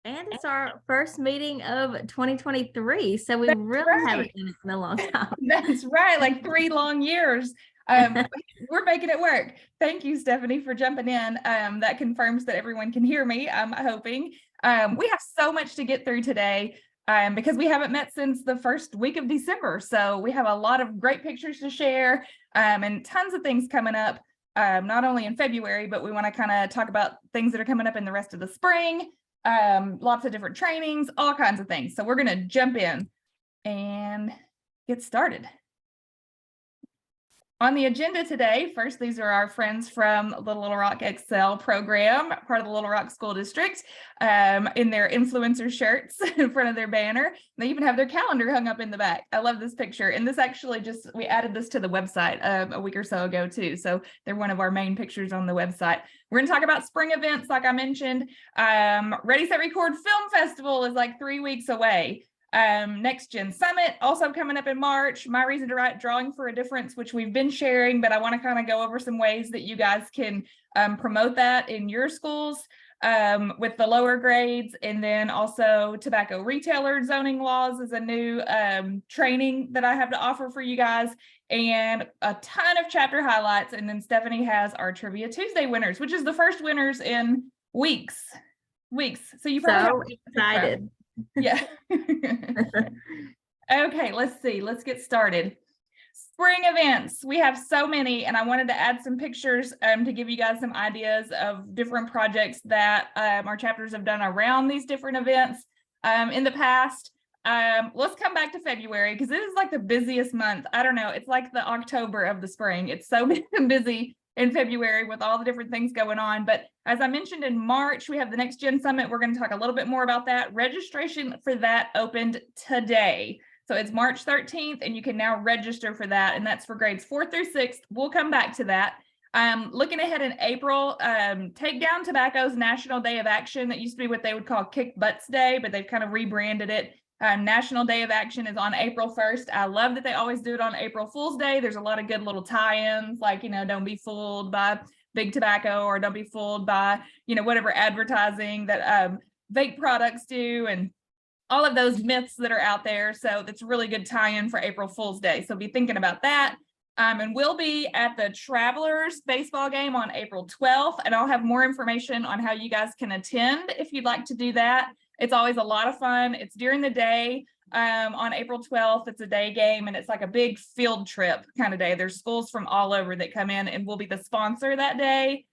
And it's our first meeting of 2023, so we That's really haven't right. done it in a long time. That's right, like 3 long years. We're making it work. Thank you, Stephanie, for jumping in. That confirms that everyone can hear me, I'm hoping. We have so much to get through today because we haven't met since the first week of December. So we have a lot of great pictures to share and tons of things coming up, not only in February, but we want to kind of talk about things that are coming up in the rest of the spring, lots of different trainings, all kinds of things. So we're going to jump in and get started. On the agenda today, first, these are our friends from the Little Rock Excel program, part of the Little Rock School District, in their influencer shirts in front of their banner. They even have their calendar hung up in the back. I love this picture. And this actually we added this to the website a week or so ago too. So they're one of our main pictures on the website. We're going to talk about spring events, like I mentioned. Ready, Set, Record Film Festival is like 3 weeks away. Next Gen Summit also coming up in March. My Reason to Write, Drawing for a Difference, which we've been sharing, but I want to kind of go over some ways that you guys can promote that in your schools with the lower grades. And then also tobacco retailer zoning laws is a new training that I have to offer for you guys, and a ton of chapter highlights. And then Stephanie has our Trivia Tuesday winners, which is the first winners in weeks. So you probably excited. Yeah. Okay, let's see. Let's get started. Spring events. We have so many, and I wanted to add some pictures to give you guys some ideas of different projects that our chapters have done around these different events in the past. Let's come back to February because this is like the busiest month. I don't know. It's like the October of the spring. It's so busy in February with all the different things going on. But as I mentioned, in March, we have the Next Gen Summit. We're going to talk a little bit more about that. Registration for that opened today. So it's March 13th, and you can now register for that. And that's for grades 4 through 6. We'll come back to that. Looking ahead in April, Take Down Tobacco's National Day of Action. That used to be what they would call Kick Butts Day, but they've kind of rebranded it. National Day of Action is on April 1st. I love that they always do it on April Fool's Day. There's a lot of good little tie-ins, like, don't be fooled by big tobacco, or don't be fooled by, whatever advertising that vape products do, and all of those myths that are out there. So that's a really good tie-in for April Fool's Day. So be thinking about that. And we'll be at the Travelers baseball game on April 12th, and I'll have more information on how you guys can attend if you'd like to do that. It's always a lot of fun. It's during the day on April 12th. It's a day game, and it's like a big field trip kind of day. There's schools from all over that come in, and we'll be the sponsor that day,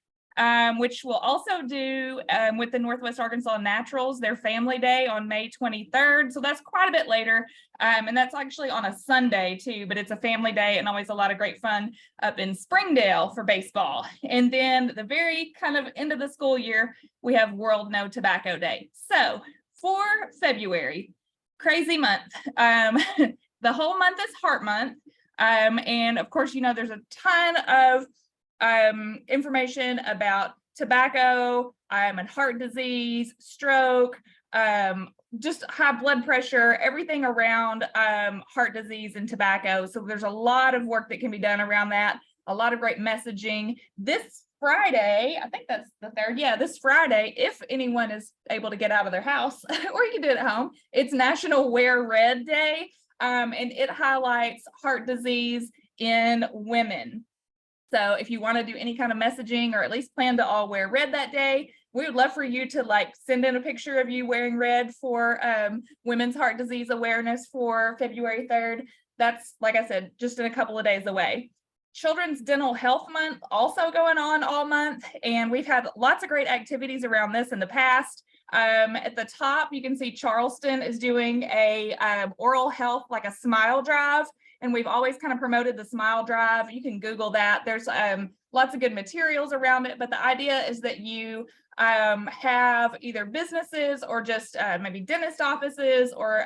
which we'll also do with the Northwest Arkansas Naturals, their family day on May 23rd. So that's quite a bit later. And that's actually on a Sunday too, but it's a family day and always a lot of great fun up in Springdale for baseball. And then the very kind of end of the school year, we have World No Tobacco Day. So for February, crazy month. The whole month is Heart Month. And of course, there's a ton of information about tobacco and heart disease, stroke, just high blood pressure, everything around heart disease and tobacco. So there's a lot of work that can be done around that, a lot of great messaging. This Friday, I think that's the 3rd. Yeah, this Friday, if anyone is able to get out of their house, or you can do it at home, it's National Wear Red Day, and it highlights heart disease in women. So if you want to do any kind of messaging, or at least plan to all wear red that day, we would love for you to send in a picture of you wearing red for Women's Heart Disease Awareness for February 3rd. That's, like I said, just in a couple of days away. Children's Dental Health Month also going on all month, and we've had lots of great activities around this in the past. At the top, you can see Charleston is doing a oral health, like a smile drive. And we've always kind of promoted the smile drive. You can Google that. There's lots of good materials around it. But the idea is that you have either businesses or just maybe dentist offices or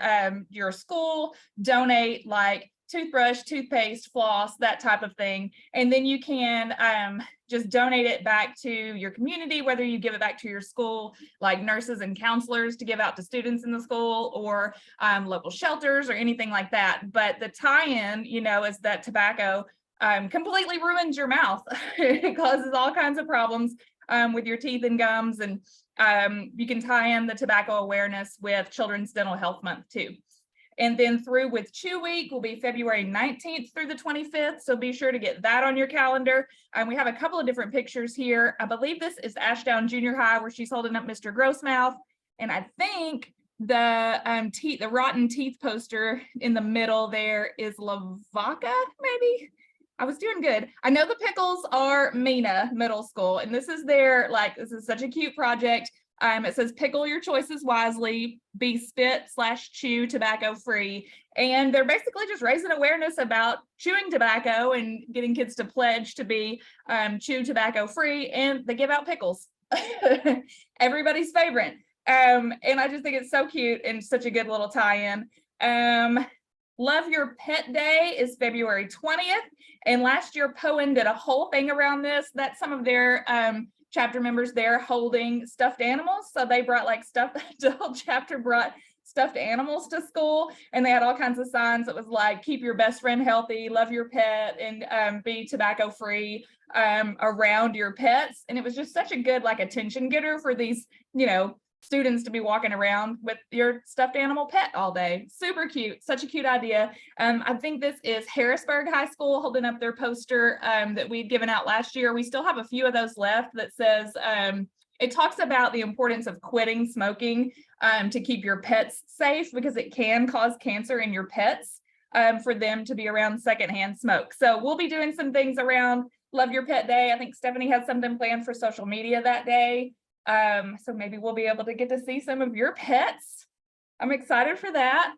your school donate like toothbrush, toothpaste, floss, that type of thing. And then you can just donate it back to your community, whether you give it back to your school, like nurses and counselors to give out to students in the school, or local shelters or anything like that. But the tie-in, is that tobacco completely ruins your mouth. It causes all kinds of problems with your teeth and gums. And You can tie in the tobacco awareness with Children's Dental Health Month too. And then through with Chew Week will be February 19th through the 25th. So be sure to get that on your calendar. We have a couple of different pictures here. I believe this is Ashdown Junior High where she's holding up Mr. Grossmouth. And I think the rotten teeth poster in the middle there is Lavaca, maybe. I was doing good. I know the pickles are Mina Middle School, and this is their, this is such a cute project. It says pickle your choices wisely, be spit/chew tobacco free. And they're basically just raising awareness about chewing tobacco and getting kids to pledge to be chew tobacco free. And they give out pickles, everybody's favorite. And I just think it's so cute and such a good little tie-in. Love Your Pet Day is February 20th. And last year, Poen did a whole thing around this. That's some of their chapter members there holding stuffed animals. So they brought the whole chapter brought stuffed animals to school, and they had all kinds of signs that was like, keep your best friend healthy, love your pet, and be tobacco free around your pets. And it was just such a good attention getter for these, students to be walking around with your stuffed animal pet all day. Super cute, such a cute idea. I think this is Harrisburg High School holding up their poster that we'd given out last year. We still have a few of those left that says, it talks about the importance of quitting smoking to keep your pets safe because it can cause cancer in your pets for them to be around secondhand smoke. So we'll be doing some things around Love Your Pet Day. I think Stephanie has something planned for social media that day. So maybe we'll be able to get to see some of your pets. I'm excited for that.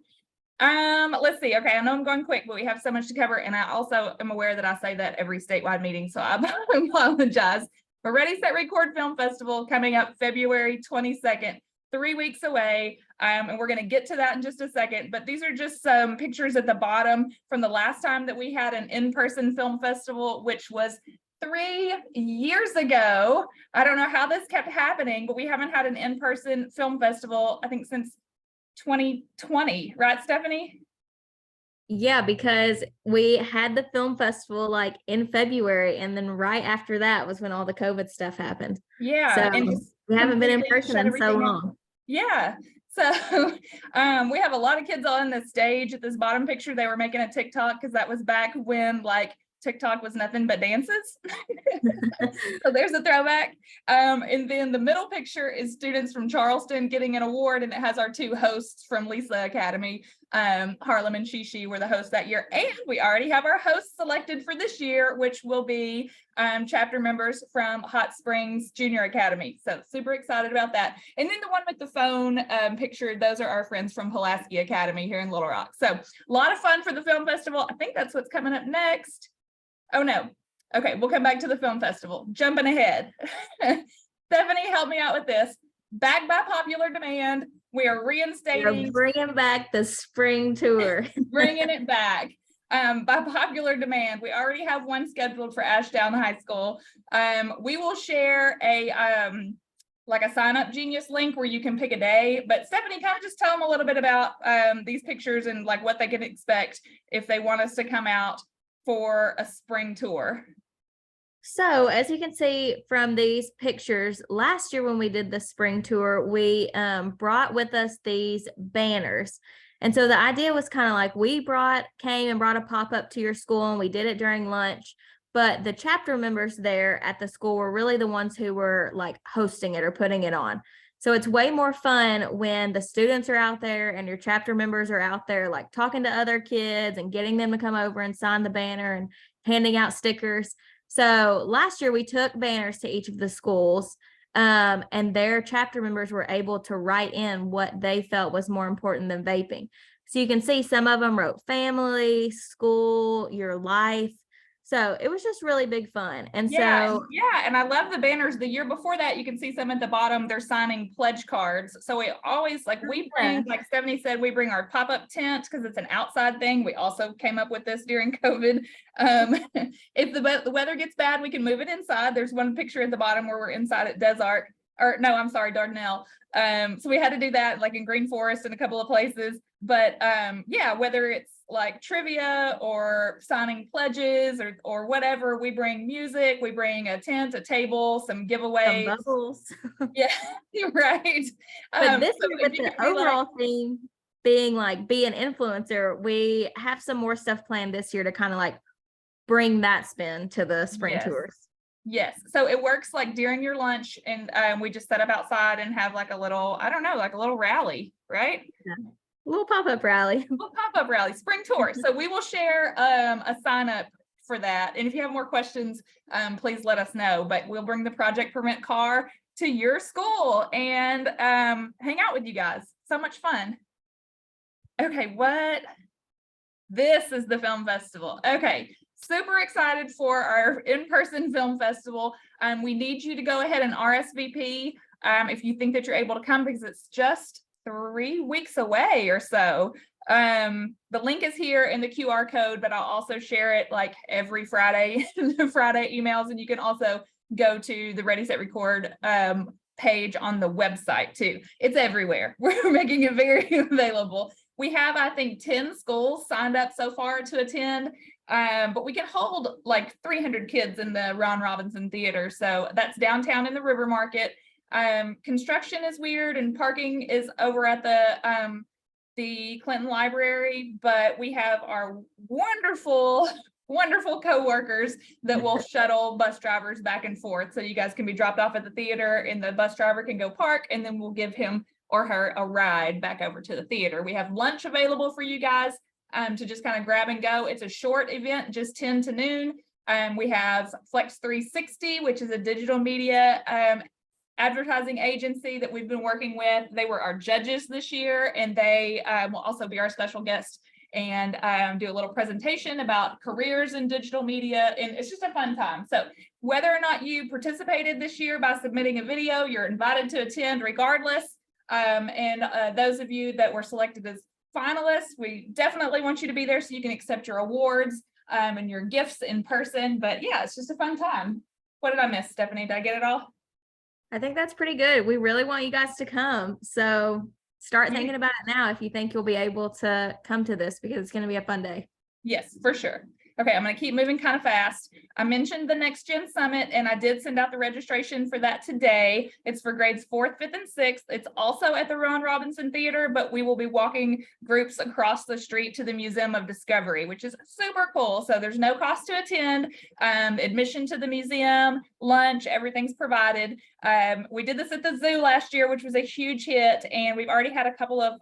Let's see. Okay, I know I'm going quick, but we have so much to cover. And I also am aware that I say that every statewide meeting, so I apologize. But Ready, Set, Record Film Festival coming up February 22nd, 3 weeks away. And we're going to get to that in just a second. But these are just some pictures at the bottom from the last time that we had an in-person film festival, which was 3 years ago. I don't know how this kept happening, but we haven't had an in-person film festival, I think, since 2020, right, Stephanie? Yeah, because we had the film festival in February, and then right after that was when all the COVID stuff happened. Yeah, so and we haven't been in person in so long. Yeah. So we have a lot of kids on the stage. At this bottom picture, they were making a TikTok because that was back when TikTok was nothing but dances. So there's a throwback. And then the middle picture is students from Charleston getting an award, and it has our 2 hosts from Lisa Academy. Harlem and Shishi were the hosts that year. And we already have our hosts selected for this year, which will be chapter members from Hot Springs Junior Academy. So super excited about that. And then the one with the phone picture, those are our friends from Pulaski Academy here in Little Rock. So a lot of fun for the film festival. I think that's what's coming up next. Oh, no. Okay, we'll come back to the film festival. Jumping ahead. Stephanie, help me out with this. Back by popular demand, we are reinstating. We're bringing back the spring tour. Bringing it back. By popular demand, we already have one scheduled for Ashdown High School. We will share a sign up genius link where you can pick a day. But Stephanie, kind of just tell them a little bit about these pictures and what they can expect if they want us to come out for a spring tour. So as you can see from these pictures, last year when we did the spring tour, we brought with us these banners. And so the idea was kind of we came and brought a pop-up to your school, and we did it during lunch. But the chapter members there at the school were really the ones who were hosting it or putting it on. So it's way more fun when the students are out there and your chapter members are out there talking to other kids and getting them to come over and sign the banner and handing out stickers. So last year we took banners to each of the schools and their chapter members were able to write in what they felt was more important than vaping. So you can see some of them wrote family, school, your life. So it was just really big fun. And yeah, and I love the banners. The year before that, you can see some at the bottom, they're signing pledge cards. So we always we bring, like Stephanie said, we bring our pop-up tent because it's an outside thing. We also came up with this during COVID. If the weather gets bad, we can move it inside. There's one picture at the bottom where we're inside at Des Arc. or no, I'm sorry, Dardanelle. So we had to do that like in Green Forest and a couple of places. But yeah, whether it's like trivia or signing pledges or whatever, we bring music, we bring a tent, a table, some Some giveaways. bubbles. Yeah, you're right. But this So year, if with you the could be like, overall theme being like be an influencer, we have some more stuff planned this year to kind of like bring that spin to the spring yes. tours. Yes. So it works like during your lunch, and we just set up outside and have like a little, I don't know, like a little rally, right? Yeah. A little pop-up rally. A little pop-up rally, spring tour. So we will share a sign up for that. And if you have more questions, please let us know. But we'll bring the project permit car to your school and hang out with you guys. So much fun. Okay, this is the film festival. Okay. Super excited for our in-person film festival. We need you to go ahead and RSVP if you think that you're able to come, because it's just 3 weeks away or so. The link is here in the QR code, but I'll also share it like every Friday in the Friday emails, and you can also go to the Ready Set Record page on the website too. It's everywhere. We're making it very available. We have, I think, 10 schools signed up so far to attend. But we can hold like 300 kids in the Ron Robinson Theater. So that's downtown in the River Market. Construction is weird and parking is over at the Clinton Library, but we have our wonderful co-workers that will shuttle bus drivers back and forth. So you guys can be dropped off at the theater and the bus driver can go park, and then we'll give him or her a ride back over to the theater. We have lunch available for you guys to just kind of grab and go. It's a short event, just 10 to noon. We have Flex 360, which is a digital media advertising agency that we've been working with. They were our judges this year, and they will also be our special guest and do a little presentation about careers in digital media. And it's just a fun time. So whether or not you participated this year by submitting a video, you're invited to attend regardless. Those of you that were selected as finalists, we definitely want you to be there so you can accept your awards and your gifts in person. But yeah, it's just a fun time. What did I miss, Stephanie? Did I get it all? I think that's pretty good. We really want you guys to come. So start thinking about it now if you think you'll be able to come to this, because it's going to be a fun day. Yes, for sure. Okay, I'm going to keep moving kind of fast. I mentioned the Next Gen Summit, and I did send out the registration for that today. It's for grades 4th, 5th, and 6th. It's also at the Ron Robinson Theater, but we will be walking groups across the street to the Museum of Discovery, which is super cool. So there's no cost to attend. Admission to the museum, lunch, everything's provided. We did this at the zoo last year, which was a huge hit, and we've already had a couple of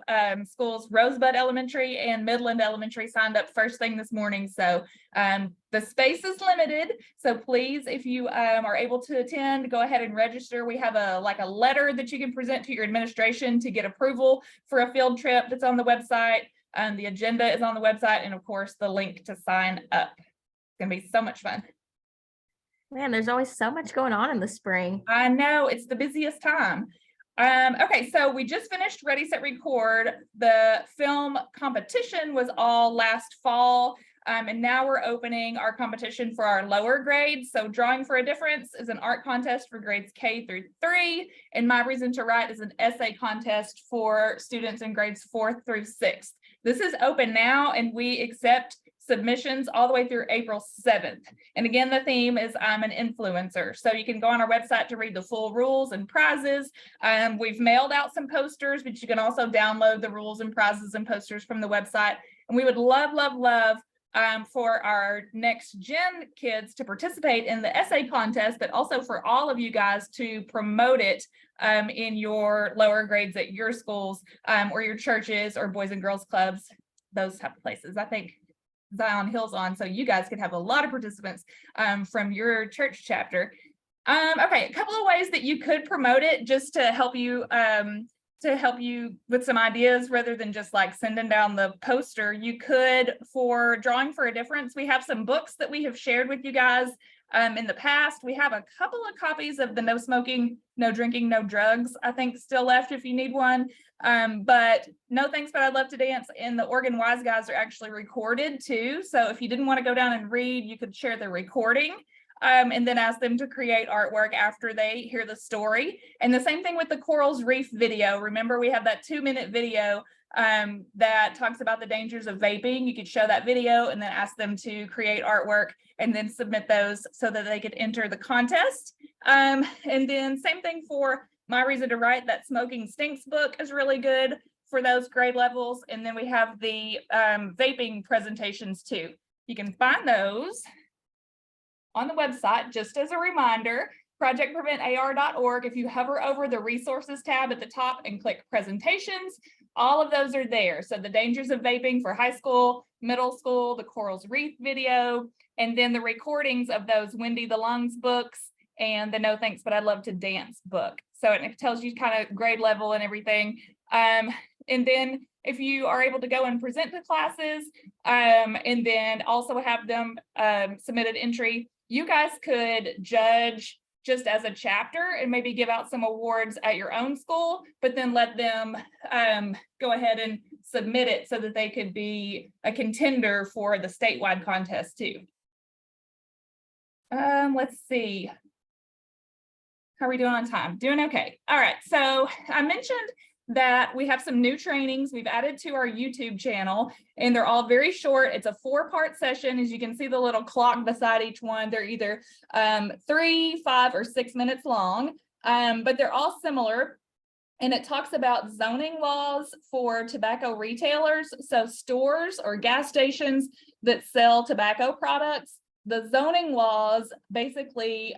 schools, Rosebud Elementary and Midland Elementary, signed up first thing this morning. So the space is limited, so please, if you are able to attend, go ahead and register. We have a letter that you can present to your administration to get approval for a field trip that's on the website. The agenda is on the website, and of course the link to sign up. It's gonna be so much fun. Man, there's always so much going on in the spring. I know, it's the busiest time. Okay, so we just finished Ready, Set, Record. The film competition was all last fall. And now we're opening our competition for our lower grades. So Drawing for a Difference is an art contest for grades K through 3. And My Reason to Write is an essay contest for students in grades 4th through 6th. This is open now, and we accept submissions all the way through April 7th. And again, the theme is I'm an influencer. So you can go on our website to read the full rules and prizes. We've mailed out some posters, but you can also download the rules and prizes and posters from the website. And we would love for our next gen kids to participate in the essay contest, but also for all of you guys to promote it in your lower grades at your schools or your churches or boys and girls clubs, those type of places. I think Zion Hill's on, so you guys could have a lot of participants from your church chapter. Okay, a couple of ways that you could promote it just to help you with some ideas rather than just like sending down the poster. You could, for Drawing for a Difference, we have some books that we have shared with you guys in the past. We have a couple of copies of the No Smoking, No Drinking, No Drugs, I think, still left if you need one. But No Thanks, But I'd Love to Dance and the Oregon Wise Guys are actually recorded too. So if you didn't want to go down and read, you could share the recording. and then ask them to create artwork after they hear the story. And the same thing with the Corals Reef video. Remember, we have that 2-minute video that talks about the dangers of vaping. You could show that video and then ask them to create artwork and then submit those so that they could enter the contest. And then same thing for My Reason to Write. That Smoking Stinks book is really good for those grade levels. And then we have the vaping presentations too. You can find those on the website. Just as a reminder, projectpreventar.org. If you hover over the resources tab at the top and click presentations, all of those are there. So the dangers of vaping for high school, middle school, the Corals Reef video, and then the recordings of those Wendy the Lungs books and the No Thanks But I'd Love to Dance book. So it tells you kind of grade level and everything. And then if you are able to go and present to classes and then also have them submit an entry, you guys could judge just as a chapter and maybe give out some awards at your own school, but then let them go ahead and submit it so that they could be a contender for the statewide contest too. Let's see. How are we doing on time? Doing okay. All right. So I mentioned that we have some new trainings we've added to our YouTube channel, and they're all very short. It's a 4-part session. As you can see the little clock beside each one, they're either 3, 5, or 6 minutes long, but they're all similar. And it talks about zoning laws for tobacco retailers. So stores or gas stations that sell tobacco products, the zoning laws basically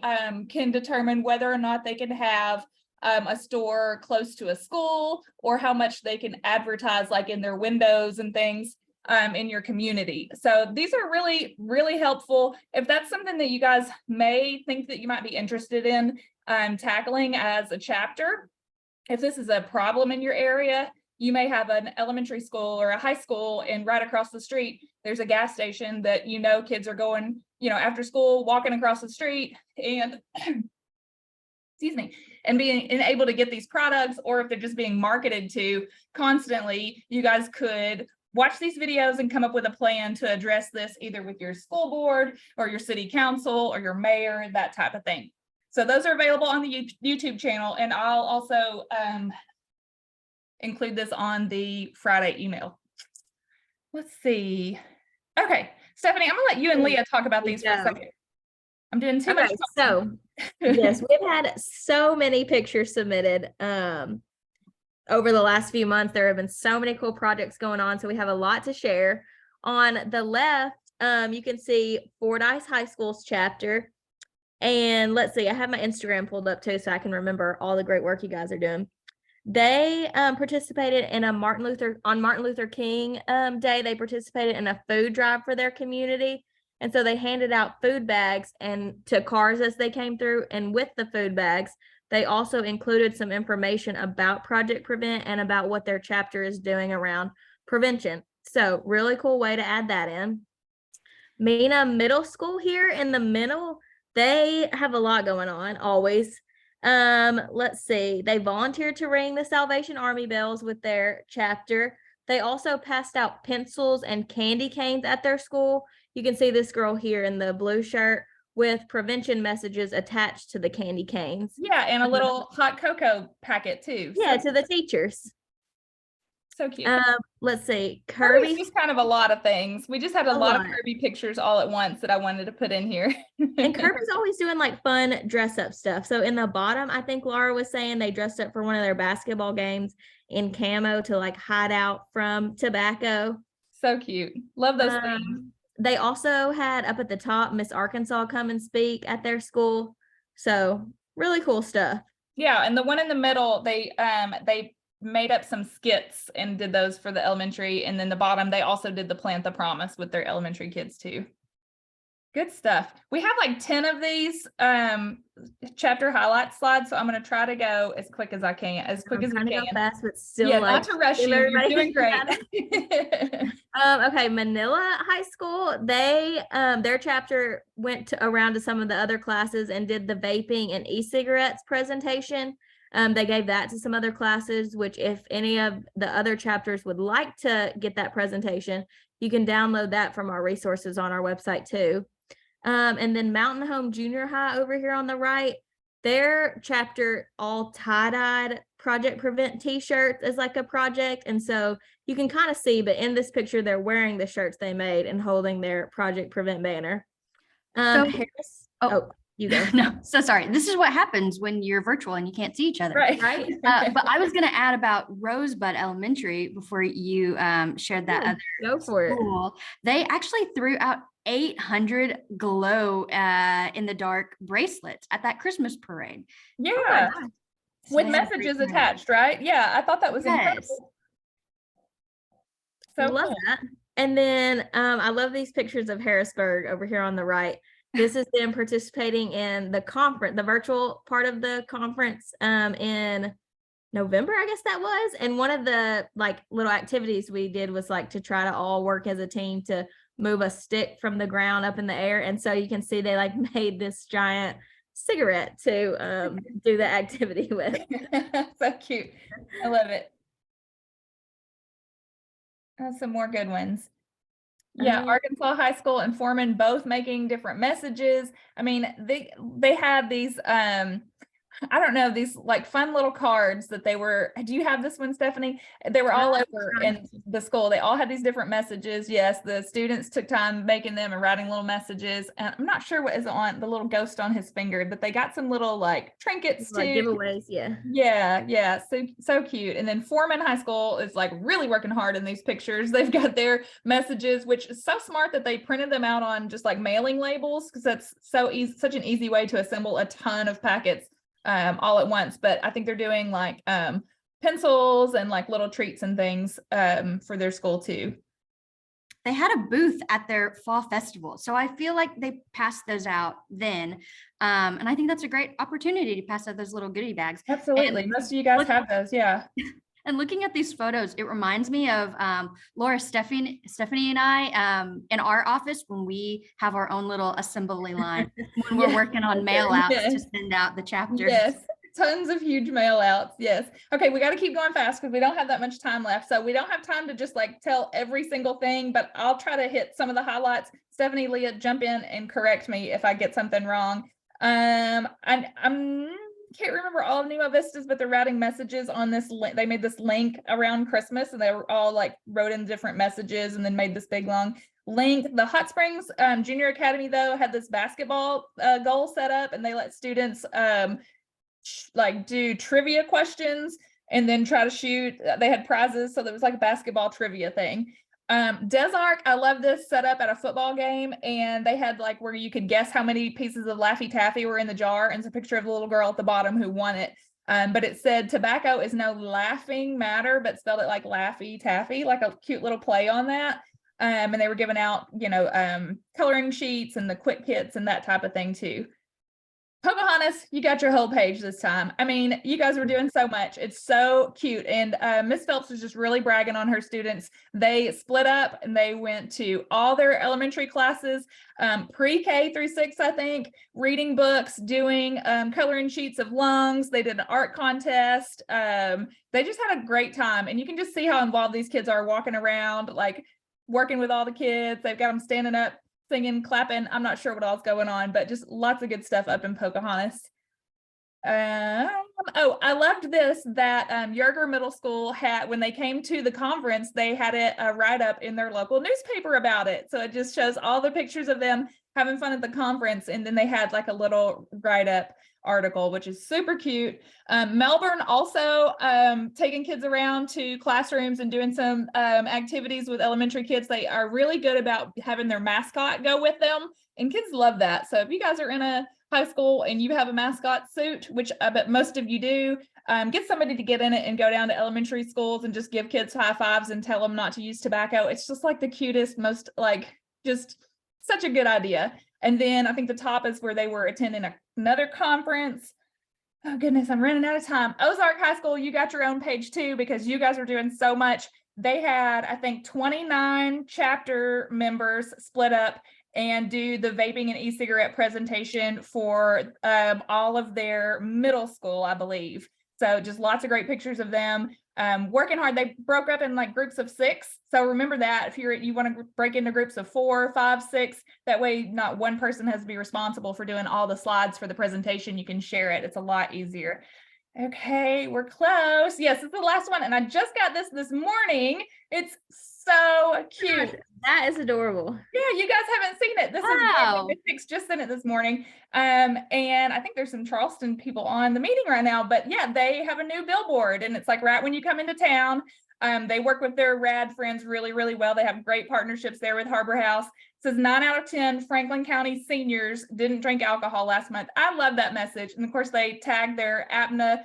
can determine whether or not they can have a store close to a school, or how much they can advertise like in their windows and things in your community. So these are really, really helpful. If that's something that you guys may think that you might be interested in tackling as a chapter, if this is a problem in your area, you may have an elementary school or a high school, and right across the street, there's a gas station that kids are going, after school, walking across the street, and excuse me, and being able to get these products, or if they're just being marketed to constantly, you guys could watch these videos and come up with a plan to address this either with your school board or your city council or your mayor, that type of thing. So those are available on the YouTube channel, and I'll also include this on the Friday email. Let's see. Okay, Stephanie, I'm gonna let you and Leah talk about these for a second. I'm doing too much. So yes, we've had so many pictures submitted over the last few months. There have been so many cool projects going on, so we have a lot to share. On the left, you can see Fordyce High School's chapter. And let's see, I have my Instagram pulled up too, so I can remember all the great work you guys are doing. They participated in on Martin Luther King Day. They participated in a food drive for their community. And so they handed out food bags and to cars as they came through. And with the food bags, they also included some information about Project Prevent and about what their chapter is doing around prevention. So really cool way to add that in. Mena Middle School here in the middle, they have a lot going on always. Let's see. They volunteered to ring the Salvation Army bells with their chapter. They also passed out pencils and candy canes at their school. You can see this girl here in the blue shirt with prevention messages attached to the candy canes. Yeah, and a little hot cocoa packet too. Yeah, to the teachers. So cute. Let's see. Kirby's just kind of a lot of things. We just had a lot of Kirby pictures all at once that I wanted to put in here. And Kirby's always doing like fun dress up stuff. So in the bottom, I think Laura was saying they dressed up for one of their basketball games in camo to like hide out from tobacco. So cute. Love those things. They also had up at the top Miss Arkansas come and speak at their school. So really cool stuff. Yeah, and the one in the middle, they made up some skits and did those for the elementary, and then the bottom they also did the Plant the Promise with their elementary kids too. Good stuff. We have like 10 of these chapter highlight slides, so I'm going to try to go as quick as I can, as quick as we can. Go fast, but still, yeah, not to rush you. You're doing great. Okay, Manila High School, they their chapter went around to some of the other classes and did the vaping and e-cigarettes presentation. They gave that to some other classes, which if any of the other chapters would like to get that presentation, you can download that from our resources on our website too. And then Mountain Home Junior High over here on the right, their chapter all tie-dyed Project Prevent t-shirts as like a project. And so you can kind of see, but in this picture, they're wearing the shirts they made and holding their Project Prevent banner. Harris, you go. No, so sorry. This is what happens when you're virtual and you can't see each other. Right. But I was going to add about Rosebud Elementary before you shared that other Go for school. They actually threw out 800 glow in the dark bracelets at that Christmas parade. Yeah. So with messages attached, right? Yeah, I thought that was incredible. So love cool. that. And then I love these pictures of Harrisburg over here on the right. This is them participating in the conference, the virtual part of the conference in November, I guess that was. And one of the like little activities we did was like to try to all work as a team to move a stick from the ground up in the air. And so you can see they like made this giant cigarette to do the activity with. So cute. I love it. Some more good ones. Yeah, Arkansas High School and Foreman both making different messages. I mean, they had these I don't know, these like fun little cards that they were, do you have this one, Stephanie? They were all over in the school. They all had these different messages. Yes, the students took time making them and writing little messages. And I'm not sure what is on the little ghost on his finger, but they got some little like trinkets too. Like giveaways, yeah. Yeah. So cute. And then Foreman High School is like really working hard in these pictures. They've got their messages, which is so smart that they printed them out on just like mailing labels, because that's so easy, such an easy way to assemble a ton of packets all at once. But I think they're doing like pencils and like little treats and things for their school too. They had a booth at their fall festival, so I feel like they passed those out then, and I think that's a great opportunity to pass out those little goodie bags. Absolutely. Most of you guys have those. Yeah. And looking at these photos, it reminds me of Laura, Stephanie and I in our office when we have our own little assembly line when we're working on mail outs to send out the chapters. Yes, tons of huge mail outs. Yes. Okay, we got to keep going fast because we don't have that much time left. So we don't have time to just like tell every single thing, but I'll try to hit some of the highlights. Stephanie, Leah, jump in and correct me if I get something wrong. I'm can't remember all of Nemo Vistas, but they're writing messages on this. They made this link around Christmas, and they were all like wrote in different messages, and then made this big long link. The Hot Springs Junior Academy though had this basketball goal set up, and they let students like do trivia questions and then try to shoot. They had prizes, so there was like a basketball trivia thing. Desark, I love this setup at a football game, and they had like where you could guess how many pieces of Laffy Taffy were in the jar, and it's a picture of the little girl at the bottom who won it. But it said tobacco is no laughing matter, but spelled it like Laffy Taffy, like a cute little play on that. And they were giving out, coloring sheets and the quick hits and that type of thing too. Pocahontas, you got your whole page this time. I mean, you guys were doing so much. It's so cute. And Miss Phelps was just really bragging on her students. They split up and they went to all their elementary classes, pre-K through 6, I think, reading books, doing coloring sheets of lungs. They did an art contest. They just had a great time. And you can just see how involved these kids are walking around, like working with all the kids. They've got them standing up, singing, clapping. I'm not sure what all's going on, but just lots of good stuff up in Pocahontas. I loved this, that Yerger Middle School had, when they came to the conference, they had a write-up in their local newspaper about it. So it just shows all the pictures of them having fun at the conference, and then they had like a little write-up article, which is super cute. Melbourne also taking kids around to classrooms and doing some activities with elementary kids. They are really good about having their mascot go with them, and kids love that. So if you guys are in a high school and you have a mascot suit, which I bet most of you do, get somebody to get in it and go down to elementary schools and just give kids high fives and tell them not to use tobacco. It's just like the cutest, most like just such a good idea. And then I think the top is where they were attending another conference. Oh goodness, I'm running out of time. Ozark High School, you got your own page too, because you guys are doing so much. They had, I think, 29 chapter members split up and do the vaping and e-cigarette presentation for all of their middle school, I believe. So just lots of great pictures of them working hard. They broke up in like groups of 6. So remember that if you want to break into groups of 4, 5, 6, that way not one person has to be responsible for doing all the slides for the presentation. You can share it. It's a lot easier. Okay, we're close. Yes, it's the last one. And I just got this morning. It's so cute. Gosh, that is adorable. Yeah, you guys haven't seen it. This Wow. is Fix just sent it this morning. And I think there's some Charleston people on the meeting right now, but yeah, they have a new billboard and it's like right when you come into town. They work with their rad friends really, really well. They have great partnerships there with Harbor House. It says 9 out of 10 Franklin County seniors didn't drink alcohol last month. I love that message. And of course they tagged their APNA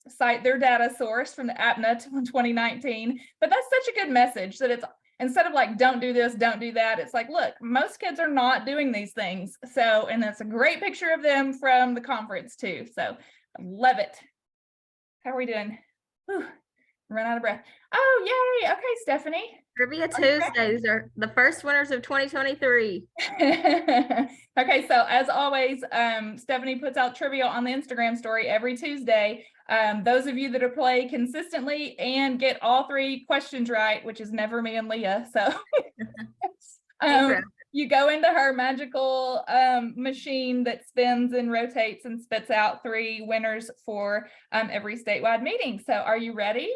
site, their data source from the APNA 2019. But that's such a good message that it's instead of like, don't do this, don't do that. It's like, look, most kids are not doing these things. So, and that's a great picture of them from the conference too. So I love it. How are we doing? Whew, run out of breath. Oh, yay. Okay, Stephanie. Trivia Tuesdays are the first winners of 2023. Okay, so as always, Stephanie puts out trivia on the Instagram story every Tuesday. Those of you that play consistently and get all 3 questions right, which is never me and Leah. So you go into her magical machine that spins and rotates and spits out 3 winners for every statewide meeting. So are you ready?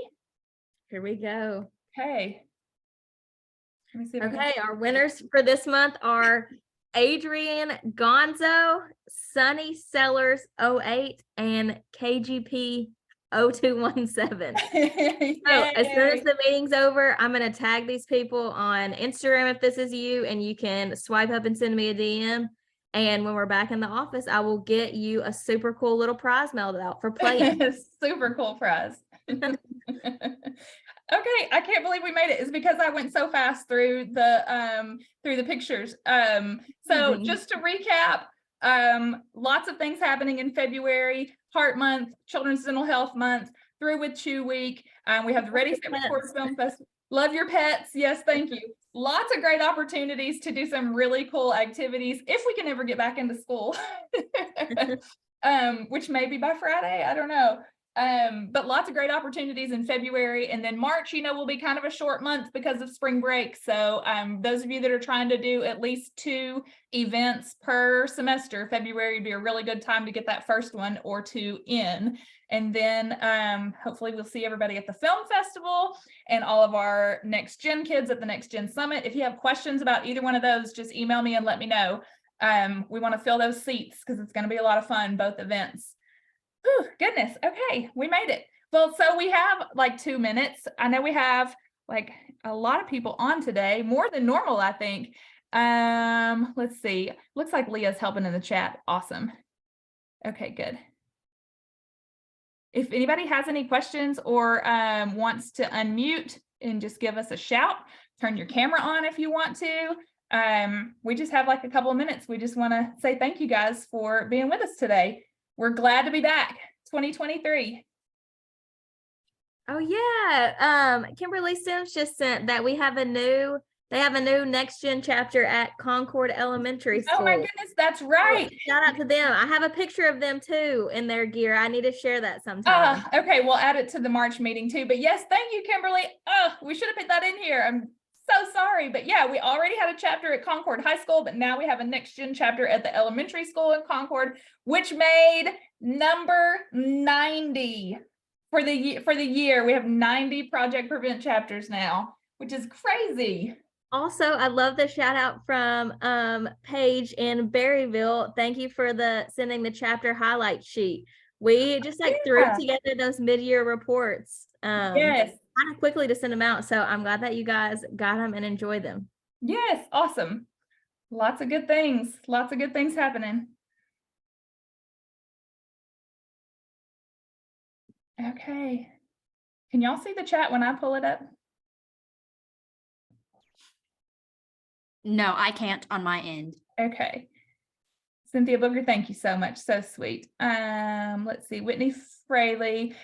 Here we go. Okay. Let me see. Okay, our winners for this month are Adrian Gonzo, Sunny Sellers 08, and KGP 0217. So as soon as the meeting's over, I'm going to tag these people on Instagram if this is you, and you can swipe up and send me a DM. And when we're back in the office, I will get you a super cool little prize mailed out for playing. Super cool prize. Okay, I can't believe we made it. It's because I went so fast through the pictures. So just to recap, lots of things happening in February: Heart Month, Children's Dental Health Month, Through with Chew Week. We have the Ready Set Record Film Festival. Love your pets. Yes, thank you. Lots of great opportunities to do some really cool activities if we can ever get back into school, which may be by Friday. I don't know. But lots of great opportunities in February, and then March, will be kind of a short month because of spring break. So those of you that are trying to do at least 2 events per semester, February would be a really good time to get that first one or 2 in. And then hopefully we'll see everybody at the film festival and all of our Next Gen kids at the Next Gen Summit. If you have questions about either one of those, just email me and let me know. We want to fill those seats because it's going to be a lot of fun, both events. Whew, goodness. Okay, we made it. Well, so we have like 2 minutes. I know we have like a lot of people on today, more than normal, I think. Let's see. Looks like Leah's helping in the chat. Awesome. Okay, good. If anybody has any questions or wants to unmute and just give us a shout, turn your camera on if you want to. We just have like a couple of minutes. We just want to say thank you guys for being with us today. We're glad to be back. 2023. Oh yeah. Kimberly Sims just sent that they have a new Next Gen chapter at Concord Elementary School. Oh my goodness, that's right. So, shout out to them. I have a picture of them too in their gear. I need to share that sometime. Okay, we'll add it to the March meeting too. But yes, thank you, Kimberly. We should have put that in here. I'm so sorry. But yeah, we already had a chapter at Concord High School, but now we have a Next Gen chapter at the elementary school in Concord, which made number 90 for the year. We have 90 Project Prevent chapters now, which is crazy. Also, I love the shout out from Paige in Berryville. Thank you for sending the chapter highlight sheet. We just threw together those mid-year reports. Yes. Kind of quickly to send them out. So I'm glad that you guys got them and enjoyed them. Yes, awesome. Lots of good things. Lots of good things happening. Okay. Can y'all see the chat when I pull it up? No, I can't on my end. Okay. Cynthia Booker, thank you so much. So sweet. Let's see, Whitney Fraley.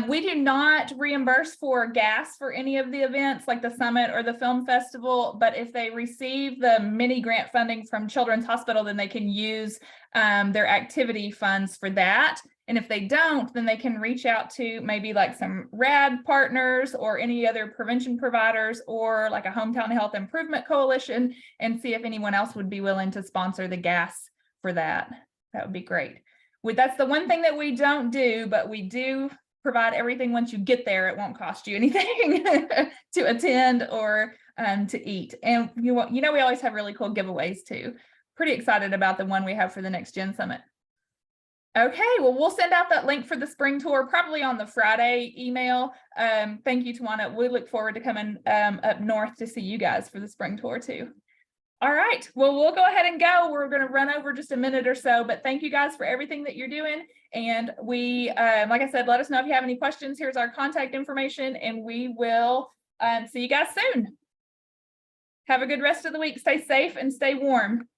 We do not reimburse for gas for any of the events like the summit or the film festival, but if they receive the mini grant funding from Children's Hospital, then they can use their activity funds for that. And if they don't, then they can reach out to maybe like some RAD partners or any other prevention providers or like a Hometown Health Improvement Coalition and see if anyone else would be willing to sponsor the gas for that. That would be great. That's the one thing that we don't do, but we do provide everything once you get there. It won't cost you anything to attend or to eat. And you know, we always have really cool giveaways too. Pretty excited about the one we have for the Next Gen Summit. Okay, well, we'll send out that link for the spring tour probably on the Friday email. Thank you, Tawana. We look forward to coming up north to see you guys for the spring tour too. All right, well, we'll go ahead and go. We're going to run over just a minute or so, but thank you guys for everything that you're doing. And we, like I said, let us know if you have any questions. Here's our contact information, and we will see you guys soon. Have a good rest of the week. Stay safe and stay warm.